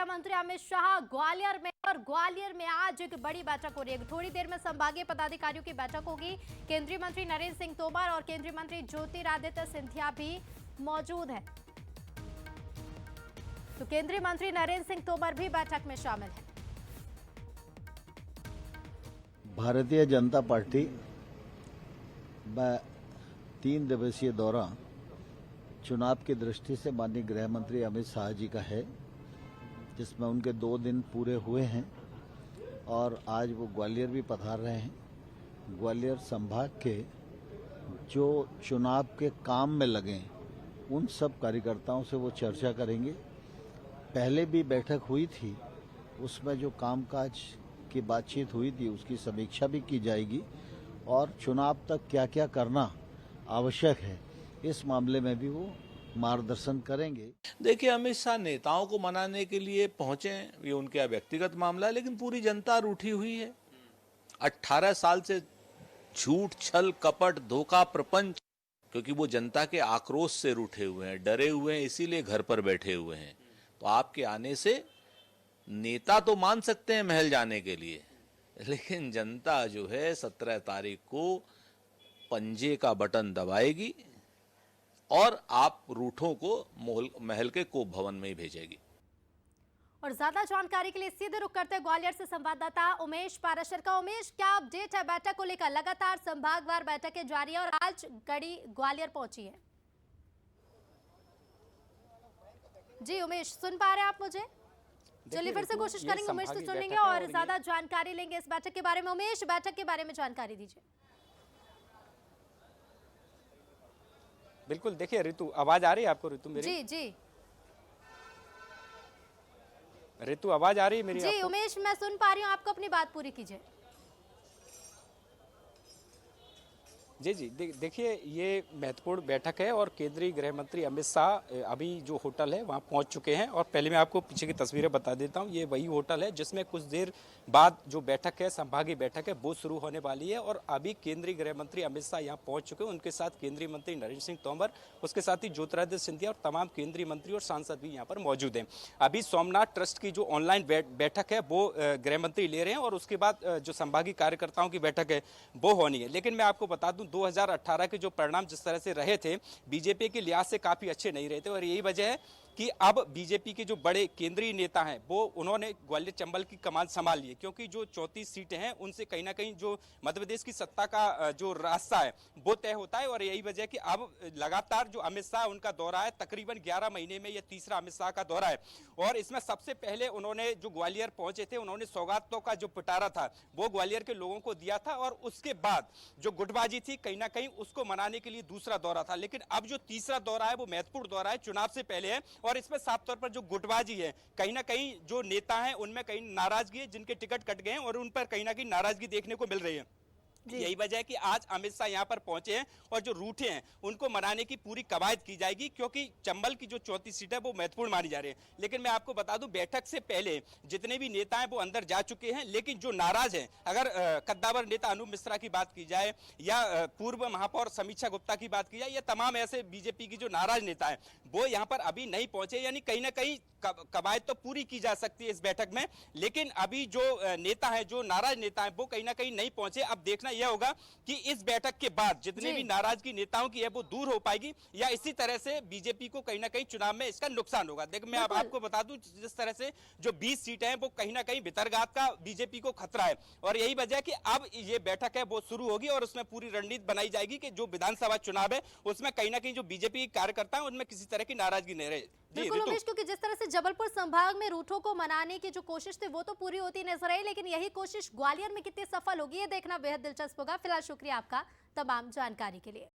गृह मंत्री अमित शाह ग्वालियर में, और ग्वालियर में आज एक बड़ी बैठक हो रही है। थोड़ी देर में संभागीय पदाधिकारियों की बैठक होगी। केंद्रीय मंत्री नरेंद्र सिंह तोमर और केंद्रीय मंत्री ज्योतिरादित्य सिंधिया भी मौजूद हैं। तो केंद्रीय मंत्री नरेंद्र सिंह तोमर भी बैठक में शामिल हैं। भारतीय जनता पार्टी 3 दिवसीय दौरा चुनाव की दृष्टि से माननीय गृह मंत्री अमित शाह जी का है, जिसमें उनके 2 दिन पूरे हुए हैं और आज वो ग्वालियर भी पधार रहे हैं। ग्वालियर संभाग के जो चुनाव के काम में लगे उन सब कार्यकर्ताओं से वो चर्चा करेंगे। पहले भी बैठक हुई थी, उसमें जो कामकाज की बातचीत हुई थी उसकी समीक्षा भी की जाएगी और चुनाव तक क्या क्या करना आवश्यक है इस मामले में भी वो मार्गदर्शन करेंगे। देखिए, अमित शाह नेताओं को मनाने के लिए पहुंचे, ये उनका व्यक्तिगत मामला है, लेकिन पूरी जनता रूठी हुई है। 18 साल से झूठ, छल, कपट, धोखा, प्रपंच, क्योंकि वो जनता के आक्रोश से रूठे हुए हैं, डरे हुए हैं, इसीलिए घर पर बैठे हुए हैं। तो आपके आने से नेता तो मान सकते हैं महल जाने के लिए, लेकिन जनता जो है 17 तारीख को पंजे का बटन दबाएगी और आप रूठों को महल के कोप भवन में ही भेजेगी। और ज्यादा जानकारी के लिए सीधे रुख करते हैं ग्वालियर से संवाददाता उमेश पाराशर का। उमेश, क्या अपडेट है बैठक को लेकर? लगातार संभागवार बैठकें जारी है और आज गड़ी ग्वालियर पहुंची है। जी उमेश, सुन पा रहे हैं आप मुझे? चलिए फिर से कोशिश करेंगे, उमेश से सुनेंगे और ज्यादा जानकारी लेंगे इस बैठक के बारे में। उमेश, बैठक के बारे में जानकारी दीजिए। बिल्कुल, देखिए ऋतु, आवाज आ रही है आपको? ऋतु मेरी? जी जी ऋतु, आवाज आ रही है मेरी? जी उमेश, मैं सुन पा रही हूँ, आपको अपनी बात पूरी कीजिए। जी जी, देखिए ये महत्वपूर्ण बैठक है और केंद्रीय गृह मंत्री अमित शाह अभी जो होटल है वहां पहुंच चुके हैं। और पहले मैं आपको पीछे की तस्वीरें बता देता हूं। ये वही होटल है जिसमें कुछ देर बाद जो बैठक है, संभागीय बैठक है, वो शुरू होने वाली है। और अभी केंद्रीय गृह मंत्री अमित शाह यहाँ पहुंच चुके हैं। उनके साथ केंद्रीय मंत्री नरेंद्र सिंह तोमर, उसके साथ ही ज्योतिरादित्य सिंधिया और तमाम केंद्रीय मंत्री और सांसद भी यहाँ पर मौजूद हैं। अभी सोमनाथ ट्रस्ट की जो ऑनलाइन बैठक है वो गृह मंत्री ले रहे हैं और उसके बाद जो संभागीय कार्यकर्ताओं की बैठक है वो होनी है। लेकिन मैं आपको बता दूं, 2018 के जो परिणाम जिस तरह से रहे थे, बीजेपी के लिहाज से काफी अच्छे नहीं रहे थे और यही वजह है कि अब बीजेपी के जो बड़े केंद्रीय नेता हैं वो उन्होंने ग्वालियर चंबल की कमान संभाल ली है, क्योंकि जो 34 सीटें हैं उनसे कहीं ना कहीं जो मध्य प्रदेश की सत्ता का जो रास्ता है वो तय होता है। और यही वजह है कि अब लगातार जो अमित शाह उनका दौरा है, तकरीबन 11 महीने में यह तीसरा अमित शाह का दौरा है। और इसमें सबसे पहले उन्होंने जो ग्वालियर पहुंचे थे, उन्होंने सौगातों का जो पिटारा था वो ग्वालियर के लोगों को दिया था और उसके बाद जो गुटबाजी थी कहीं ना कहीं उसको मनाने के लिए दूसरा दौरा था। लेकिन अब जो तीसरा दौरा है वो महत्वपूर्ण दौरा है, चुनाव से पहले है और इसमें साफ तौर पर जो गुटबाजी है, कहीं ना कहीं जो नेता हैं उनमें कहीं नाराजगी है, जिनके टिकट कट गए हैं और उन पर कहीं ना कहीं नाराजगी देखने को मिल रही है। यही वजह है कि आज अमित शाह यहाँ पर पहुंचे हैं और जो रूठे हैं उनको मनाने की पूरी कवायद की जाएगी, क्योंकि चंबल की जो 34 सीट है वो महत्वपूर्ण मानी जा रही है। लेकिन मैं आपको बता दूं, बैठक से पहले जितने भी नेता हैं वो अंदर जा चुके हैं, लेकिन जो नाराज हैं, अगर कद्दावर नेता अनूप मिश्रा की बात की जाए या पूर्व महापौर समीक्षा गुप्ता की बात की जाए, या तमाम ऐसे बीजेपी की जो नाराज नेता है वो यहाँ पर अभी नहीं पहुंचे। यानी कहीं ना कहीं कवायद तो पूरी की जा सकती है इस बैठक में, लेकिन अभी जो नेता है, जो नाराज नेता है, वो कहीं ना कहीं नहीं पहुंचे। अब देखना यह होगा कि इस बैठक के बाद जितने भी नाराजगी नेताओं की है वो दूर हो पाएगी या इसी तरह से बीजेपी को कहीं ना कहीं चुनाव में इसका नुकसान होगा। देखो, मैं अब आपको बता दूं, जिस तरह से जो 20 सीटें हैं वो कहीं ना कहीं भितरघात का बीजेपी को खतरा है और यही वजह है कि अब ये बैठक है वो शुरू होगी और उसमें पूरी रणनीति बनाई जाएगी कि जो विधानसभा चुनाव है उसमें कहीं ना कहीं जो बीजेपी कार्यकर्ता है उनमें किसी तरह की नाराजगी नहीं रहे। बिल्कुल उमेश, क्योंकि जिस तरह से जबलपुर संभाग में रूठों को मनाने की जो कोशिश थी वो तो पूरी होती नजर आई, लेकिन यही कोशिश ग्वालियर में कितनी सफल होगी ये देखना बेहद दिलचस्प होगा। फिलहाल शुक्रिया आपका तमाम जानकारी के लिए।